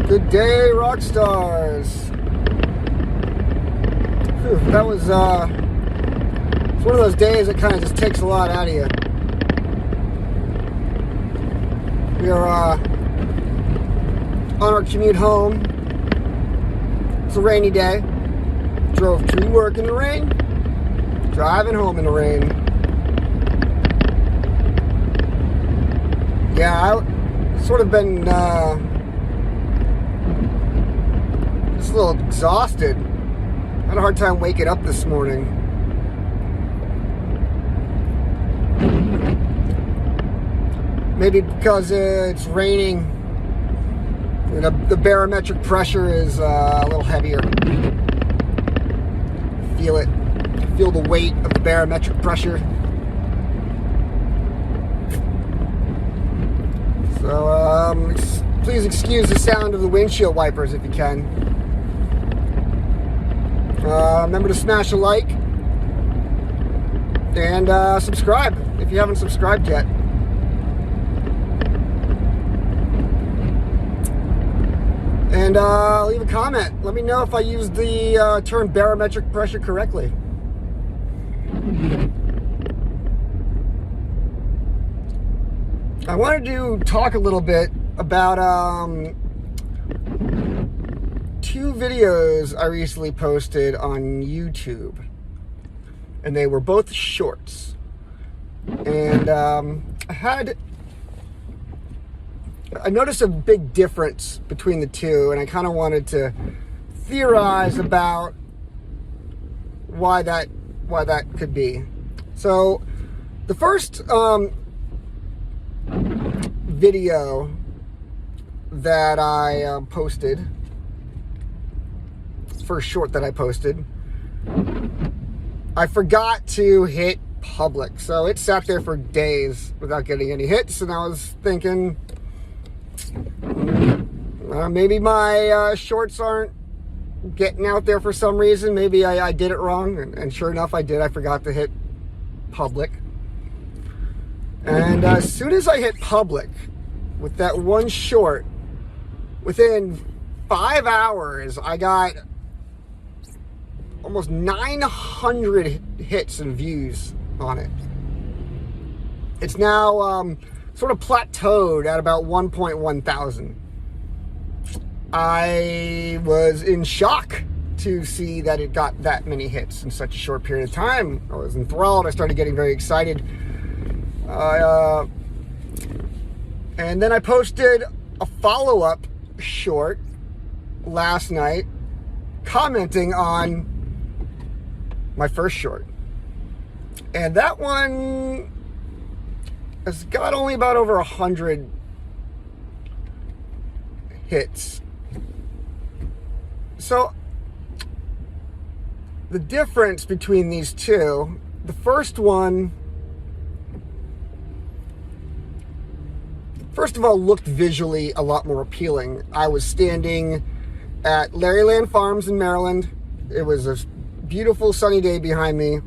Good day, rock stars. Whew, that was, it's one of those days that kind of just takes a lot out of you. We are, on our commute home. It's a rainy day. Drove to work in the rain. Driving home in the rain. Yeah, I sort of been, just a little exhausted. I had a hard time waking up this morning. Maybe because it's raining. The barometric pressure is a little heavier. Feel it. Feel the weight of the barometric pressure. So, please excuse the sound of the windshield wipers if you can. Remember to smash a like and subscribe if you haven't subscribed yet. And leave a comment. Let me know if I used the term barometric pressure correctly. I wanted to talk a little bit about two videos I recently posted on YouTube, and they were both shorts. And I noticed a big difference between the two, and I kind of wanted to theorize about why that could be. So the first video that I posted, first short that I posted, I forgot to hit public. So it sat there for days without getting any hits, and I was thinking, maybe my shorts aren't getting out there for some reason. Maybe I did it wrong, and sure enough I did. I forgot to hit public. And as soon as I hit public with that one short, within 5 hours I got almost 900 hits and views on it. It's now sort of plateaued at about 1.1 thousand. I was in shock to see that it got that many hits in such a short period of time. I was enthralled. I started getting very excited. And then I posted a follow-up short last night commenting on my first short. And that one has got only about over 100 hits. So the difference between these two, the first one, first of all, looked visually a lot more appealing. I was standing at Larryland Farms in Maryland. It was a beautiful sunny day behind me,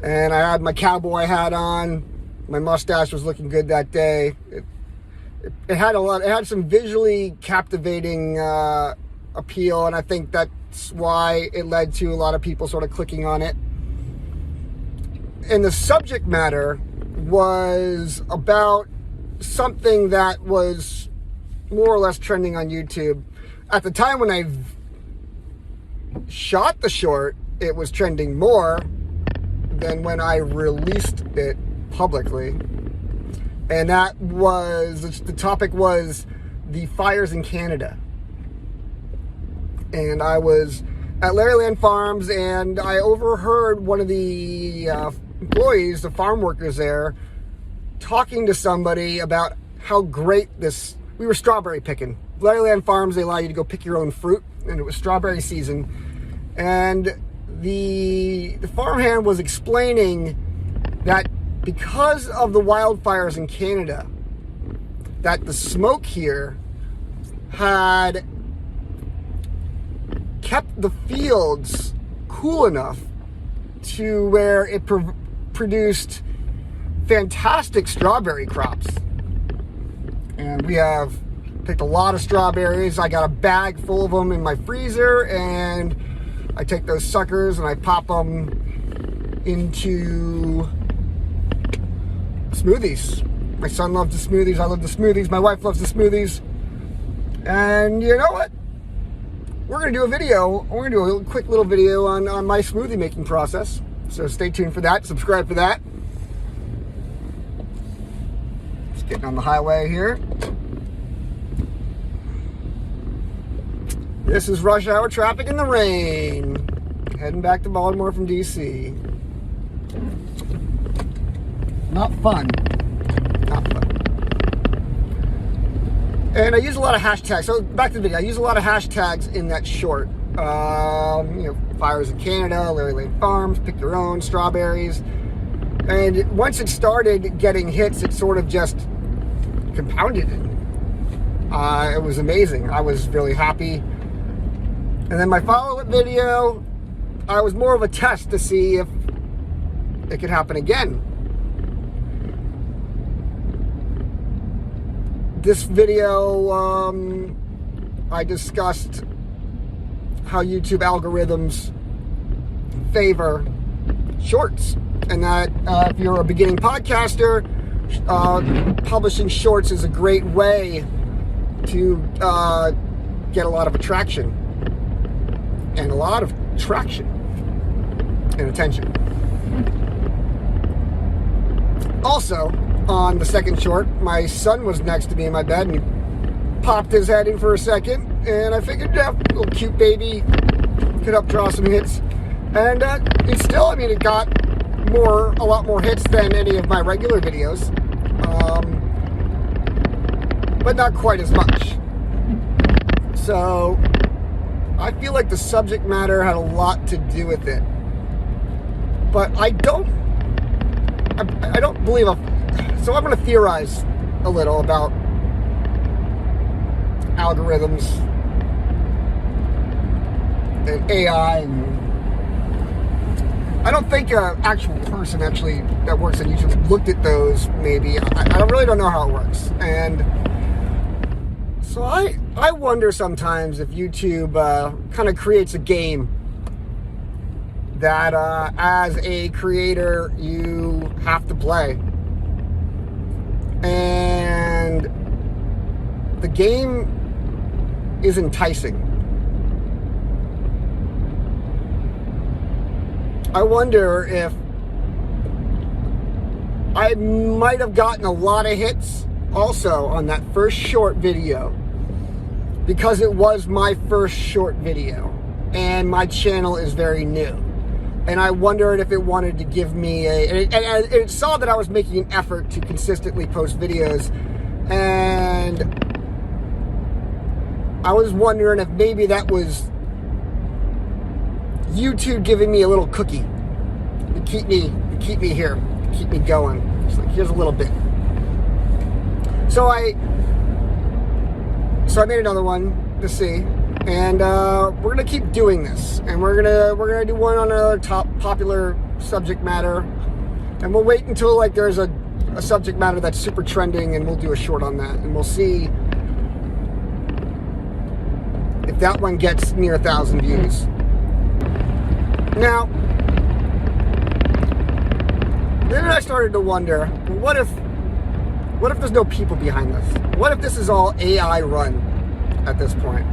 and I had my cowboy hat on. My mustache was looking good that day. It had some visually captivating appeal, and I think that's why it led to a lot of people sort of clicking on it. And the subject matter was about something that was more or less trending on YouTube. At the time when I shot the short, it was trending more than when I released it publicly. And the topic was the fires in Canada. And I was at Larryland Farms, and I overheard one of the employees, the farm workers there, talking to somebody about how great we were strawberry picking. Larryland Farms, they allow you to go pick your own fruit, and it was strawberry season. And the farmhand was explaining that because of the wildfires in Canada, that the smoke here had kept the fields cool enough to where it produced fantastic strawberry crops. And we have Picked a lot of strawberries. I got a bag full of them in my freezer, and I take those suckers and I pop them into smoothies. My son loves the smoothies. I love the smoothies. My wife loves the smoothies. And you know what? We're going to do a video. We're going to do a quick little video on my smoothie making process. So stay tuned for that. Subscribe for that. Just getting on the highway here. This is rush hour traffic in the rain. Heading back to Baltimore from DC. Not fun. Not fun. And I use a lot of hashtags. So back to the video. I use a lot of hashtags in that short. Fires in Canada, Larry Lane Farms, pick your own, strawberries. And once it started getting hits, it sort of just compounded it. It was amazing. I was really happy. And then my follow-up video, I was more of a test to see if it could happen again. This video, I discussed how YouTube algorithms favor shorts. And that if you're a beginning podcaster, publishing shorts is a great way to get a lot of attraction. And a lot of traction and attention. Also, on the second short, my son was next to me in my bed and he popped his head in for a second, and I figured, yeah, little cute baby could help draw some hits. And it still, it got a lot more hits than any of my regular videos, but not quite as much. So I feel like the subject matter had a lot to do with it, but I don't believe. So I'm going to theorize a little about algorithms and AI. And I don't think an actual person actually that works on YouTube looked at those. Maybe I really don't know how it works, and so I wonder sometimes if YouTube kind of creates a game that as a creator you have to play. And the game is enticing. I wonder if I might have gotten a lot of hits also on that first short video, because it was my first short video and my channel is very new, and I wondered if it wanted to give me and it saw that I was making an effort to consistently post videos, and I was wondering if maybe that was YouTube giving me a little cookie to keep me here, to keep me going. It's like, here's a little bit. So I made another one to see, and we're gonna keep doing this, and we're gonna do one on another top popular subject matter, and we'll wait until like there's a subject matter that's super trending, and we'll do a short on that, and we'll see if that one gets near 1,000 views. Now, then I started to wonder, what if there's no people behind this? What if this is all AI run at this point?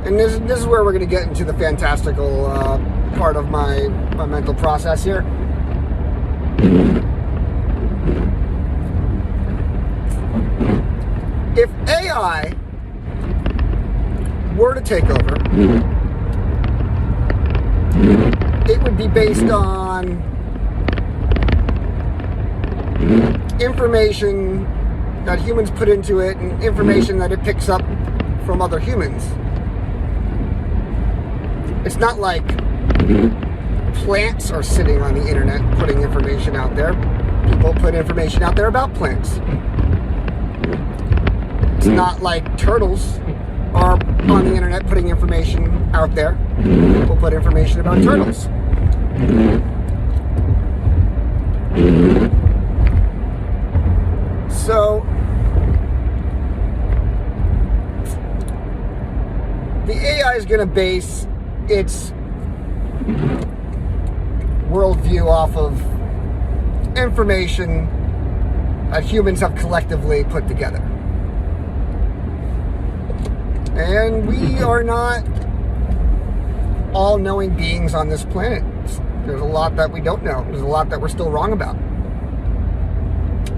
And this is where we're going to get into the fantastical part of my mental process here. If AI were to take over, it would be based on information that humans put into it and information that it picks up from other humans. It's not like plants are sitting on the internet putting information out there. People put information out there about plants. It's not like turtles are on the internet putting information out there. People put information about turtles. So AI is going to base its worldview off of information that humans have collectively put together. And we are not all-knowing beings on this planet. There's a lot that we don't know. There's a lot that we're still wrong about.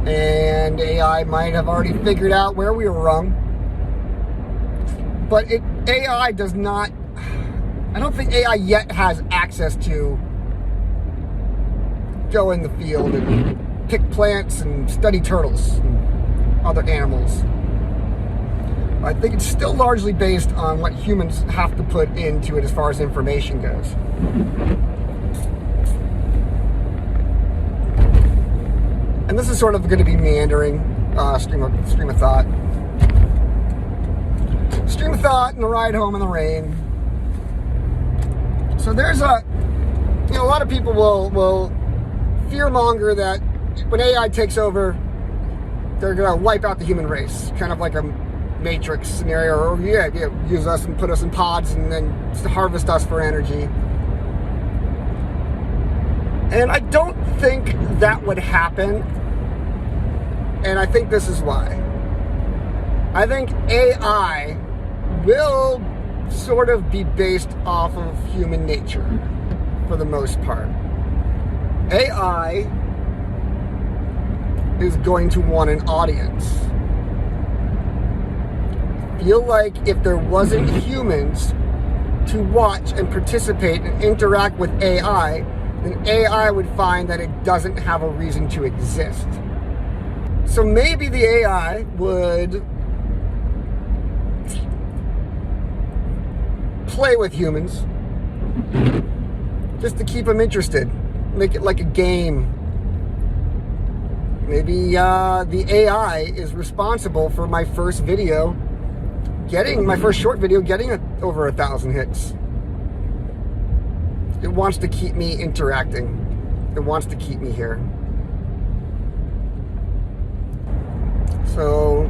And AI might have already figured out where we were wrong. But AI does not... I don't think AI yet has access to go in the field and pick plants and study turtles and other animals. I think it's still largely based on what humans have to put into it as far as information goes. And this is sort of going to be meandering, stream of thought. Stream of thought and the ride home in the rain. So there's a lot of people will fearmonger that when AI takes over, they're going to wipe out the human race, kind of like a Matrix scenario, or use us and put us in pods and then harvest us for energy. And I don't think that would happen. And I think this is why. I think AI will sort of be based off of human nature for the most part. AI is going to want an audience. I feel like if there wasn't humans to watch and participate and interact with AI, then AI would find that it doesn't have a reason to exist. So maybe the AI would play with humans just to keep them interested. Make it like a game. Maybe the AI is responsible for my first short video getting over 1,000 hits. It wants to keep me interacting. It wants to keep me here. So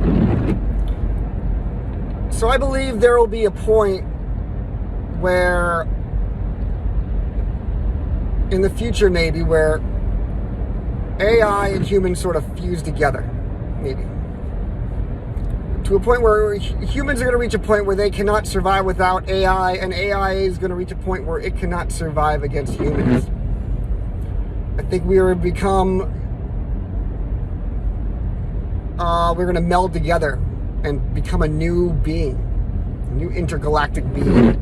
I believe there will be a point where in the future maybe where AI and humans sort of fuse together, maybe. To a point where humans are going to reach a point where they cannot survive without AI, and AI is going to reach a point where it cannot survive against humans. I think we're going to meld together and become a new being, a new intergalactic being.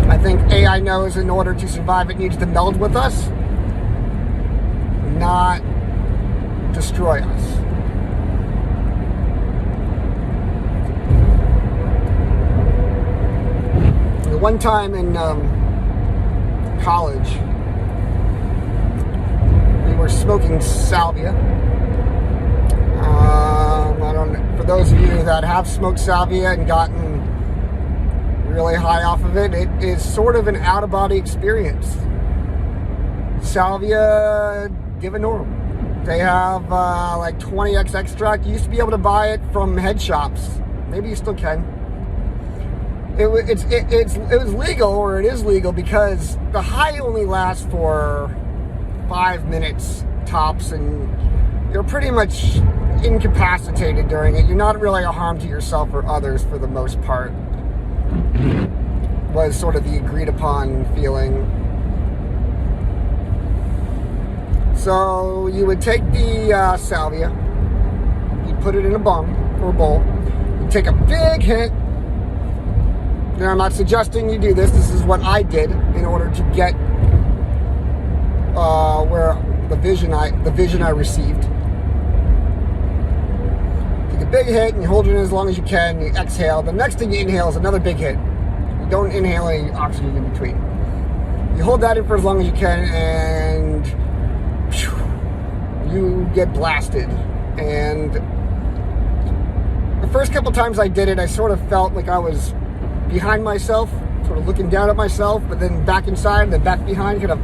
I think AI knows in order to survive it needs to meld with us, not destroy us. One time in college, we were smoking salvia. For those of you that have smoked salvia and gotten really high off of it, it is sort of an out-of-body experience. Salvia Divinorum. They have like 20x extract. You used to be able to buy it from head shops. Maybe you still can. It was legal, or it is legal, because the high only lasts for 5 minutes tops, and you're pretty much incapacitated during it. You're not really a harm to yourself or others for the most part. Was sort of the agreed upon feeling. So you would take the salvia, you'd put it in a bong or a bowl, you'd take a big hit. Now, I'm not suggesting you do this. This is what I did in order to get where the vision I received. Take a big hit and you hold it in as long as you can. You exhale. The next thing you inhale is another big hit. You don't inhale any oxygen in between. You hold that in for as long as you can, and you get blasted. And the first couple times I did it, I sort of felt like I was behind myself, sort of looking down at myself, but then back inside, then back behind, kind of.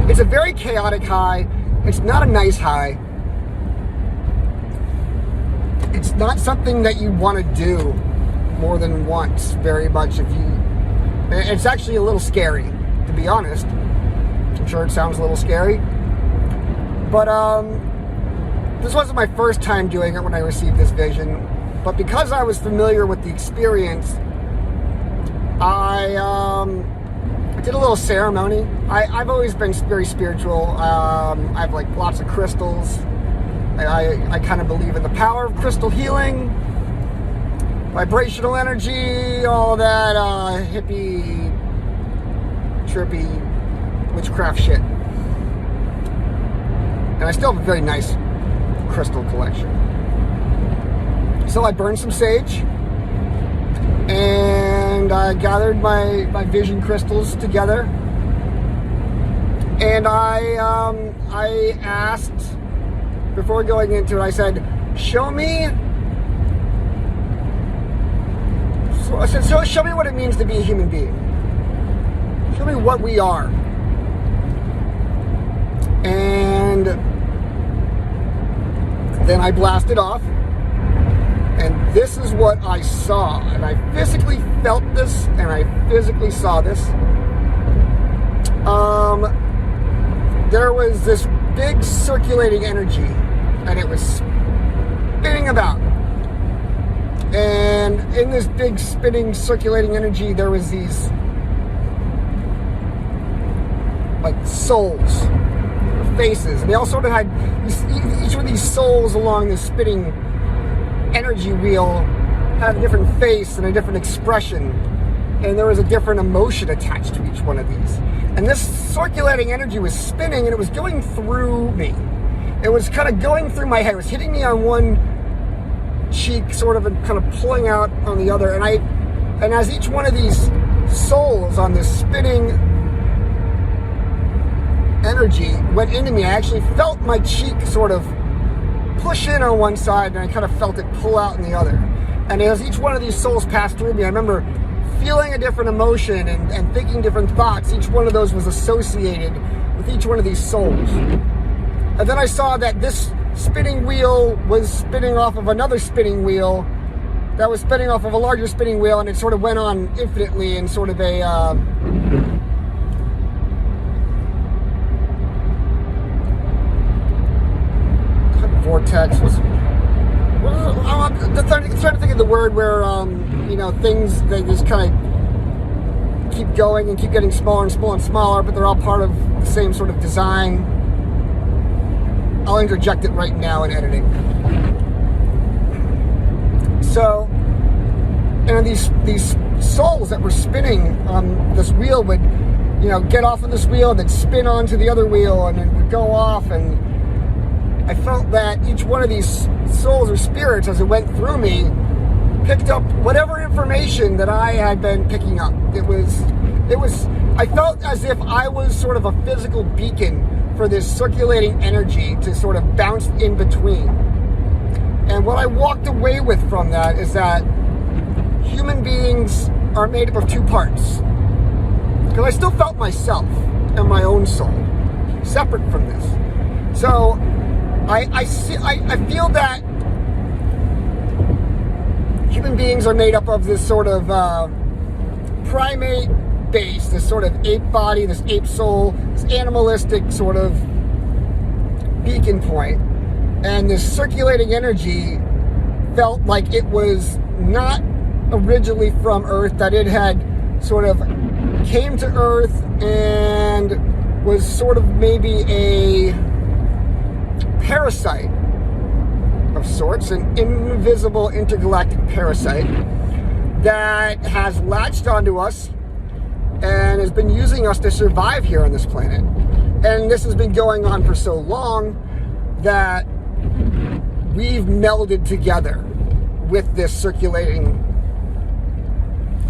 It's a very chaotic high. It's not a nice high. it's not something that you want to do more than once very much. It's actually a little scary, to be honest. I'm sure it sounds a little scary, but this wasn't my first time doing it when I received this vision. But because I was familiar with the experience, I did a little ceremony. I've always been very spiritual. I have like lots of crystals. I kind of believe in the power of crystal healing, vibrational energy, all that hippie, trippy, witchcraft shit. And I still have a very nice crystal collection. So I burned some sage, and I gathered my vision crystals together, and I asked, before going into it, I said, show me what it means to be a human being. Show me what we are. And then I blasted off, and this is what I saw. And I physically felt this, and I physically saw this. There was this big circulating energy, and it was spinning about. And in this big spinning, circulating energy, there was these like souls, faces, and they all sort of had each of these souls along this spinning energy wheel had a different face and a different expression, and there was a different emotion attached to each one of these. And this circulating energy was spinning, and it was going through me. It was kind of going through my head. It was hitting me on one cheek, sort of, and kind of pulling out on the other. And as each one of these souls on this spinning energy went into me, I actually felt my cheek sort of push in on one side, and I kind of felt it pull out on the other. And as each one of these souls passed through me, I remember feeling a different emotion and thinking different thoughts. Each one of those was associated with each one of these souls. And then I saw that this spinning wheel was spinning off of another spinning wheel that was spinning off of a larger spinning wheel, and it sort of went on infinitely in sort of a vortex. I'm trying to think of the word where things, they just kind of keep going and keep getting smaller and smaller and smaller, but they're all part of the same sort of design. I'll interject it right now in editing. So, these souls that were spinning on this wheel would, get off of this wheel and then spin onto the other wheel, and then would go off. And I felt that each one of these souls or spirits, as it went through me, picked up whatever information that I had been picking up. I felt as if I was sort of a physical beacon for this circulating energy to sort of bounce in between. And what I walked away with from that is that human beings are made up of two parts. Because I still felt myself and my own soul separate from this. So I feel that human beings are made up of this sort of primate base, this sort of ape body, this ape soul, this animalistic sort of beacon point. And this circulating energy felt like it was not originally from Earth, that it had sort of came to Earth and was sort of maybe a parasite of sorts, an invisible intergalactic parasite that has latched onto us and has been using us to survive here on this planet. And this has been going on for so long that we've melded together with this circulating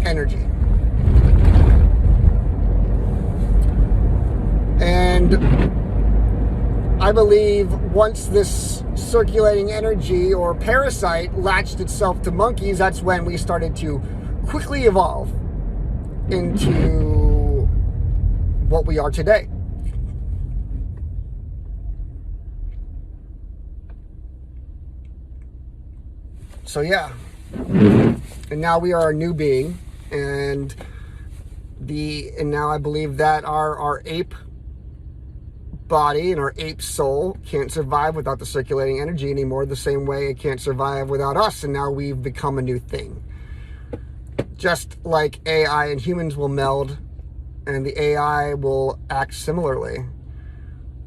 energy. And I believe once this circulating energy or parasite latched itself to monkeys, that's when we started to quickly evolve into what we are today. So yeah, and now we are a new being, and now I believe that our ape body and our ape soul can't survive without the circulating energy anymore, the same way it can't survive without us. And now we've become a new thing. Just like AI and humans will meld, and the AI will act similarly.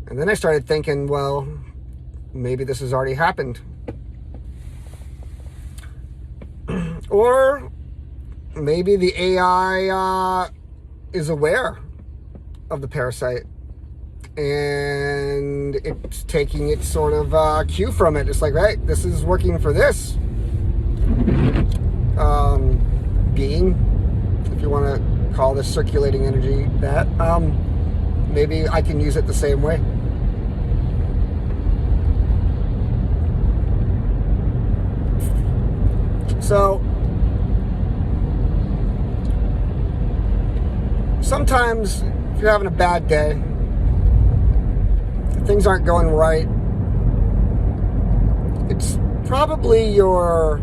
And then I started thinking, well, maybe this has already happened. Or maybe the AI is aware of the parasite, and it's taking its sort of cue from it. It's like, right, this is working for this being, if you want to call this circulating energy that, maybe I can use it the same way. So sometimes if you're having a bad day, if things aren't going right, it's probably your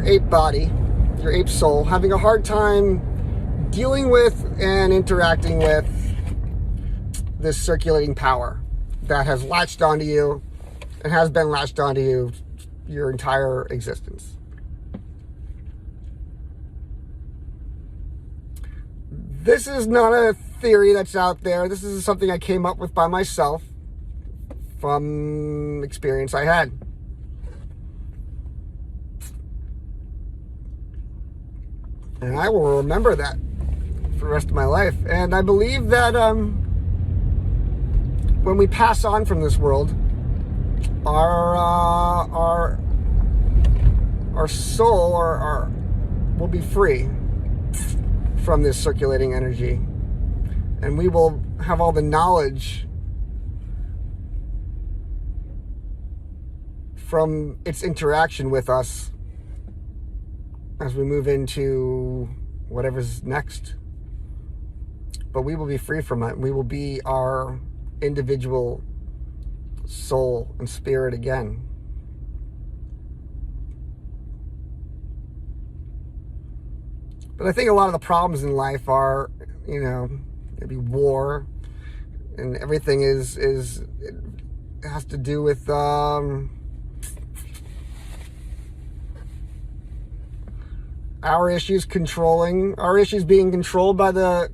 ape body, your ape soul, having a hard time dealing with and interacting with this circulating power that has latched onto you and has been latched onto you your entire existence. This is not a theory that's out there. This is something I came up with by myself from experience I had. And I will remember that for the rest of my life. And I believe that when we pass on from this world, our soul will be free from this circulating energy, and we will have all the knowledge from its interaction with us as we move into whatever's next. But we will be free from it. We will be our individual soul and spirit again. But I think a lot of the problems in life are, maybe war, and everything it has to do with our issues being controlled by the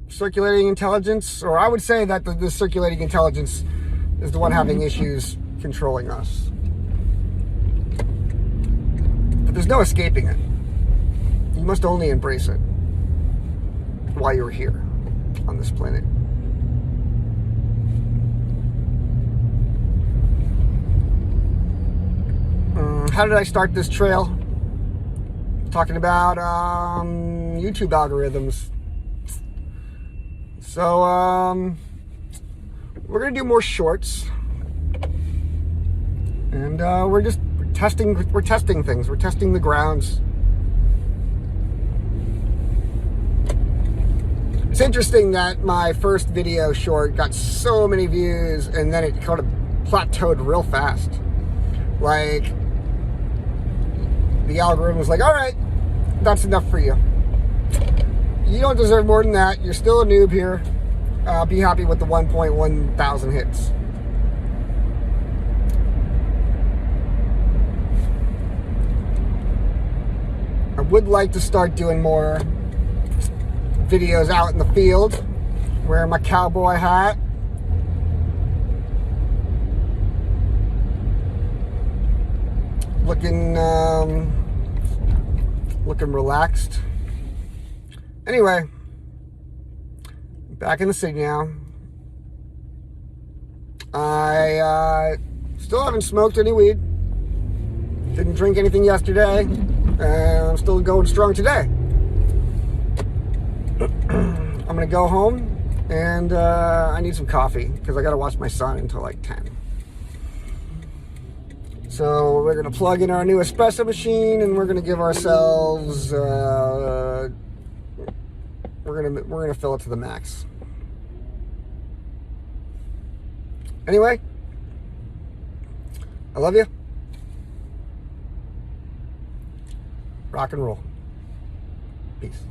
circulating intelligence. Or I would say that the circulating intelligence is the one having issues controlling us. But there's no escaping it. You must only embrace it while you're here on this planet. How did I start this trail? Talking about YouTube algorithms. So we're gonna do more shorts, and we're testing things. We're testing the grounds. It's interesting that my first video short got so many views, and then it kind of plateaued real fast. Like, the algorithm was like, all right, that's enough for you. You don't deserve more than that. You're still a noob here. Be happy with the 1.1 thousand hits. I would like to start doing more videos out in the field, wearing my cowboy hat, looking relaxed. Anyway, back in the city now. I still haven't smoked any weed, didn't drink anything yesterday, and I'm still going strong today. I'm gonna go home, and I need some coffee because I gotta watch my son until like 10. So we're gonna plug in our new espresso machine, and we're gonna give ourselves we're gonna fill it to the max. Anyway, I love you. Rock and roll. Peace.